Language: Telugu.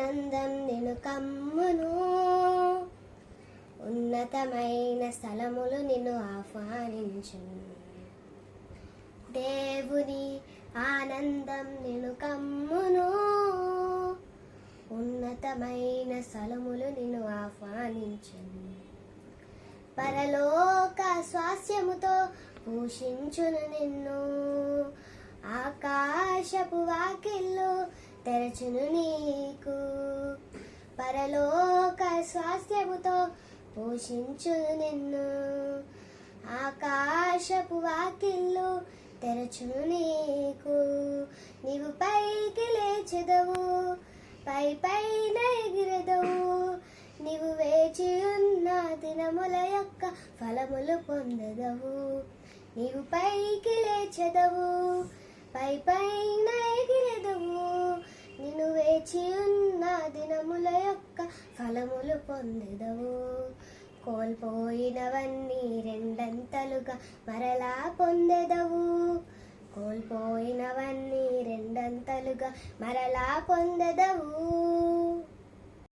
ఆనందం నిన్ను కమ్మును, ఉన్నతమైన స్థలములు నిన్ను ఆహ్వానించును. దేవుని ఆనందం నిన్ను కమ్మును, ఉన్నతమైన స్థలములు నిన్ను ఆహ్వానించును. పరలోక స్వాస్యముతో పోషించును నిన్ను, ఆకాశపు వాకిళ్ళు తెరచును నీకు. పరలోక స్వాస్యముతో పోషించును నిన్ను, ఆకాశపు వాకిళ్ళు తెరచును నీకు. నీవు పైకి లేచెదవు, పై పైన ఎగిరెదవు. నీవు వేచి ఉన్న దినముల యొక్క ఫలములు పొందెదవు. నీవు పైకి లేచెదవు, పై పైన ఎగిరెదవు. నిన్ను వేచి ఉన్న దినముల యొక్క ఫలములు పొందెదవు. కోల్పోయినవన్నీ రెండంతలుగా మరలా పొందెదవు. కోల్పోయినవన్నీ రెండంతలుగా మరలా పొందెదవు.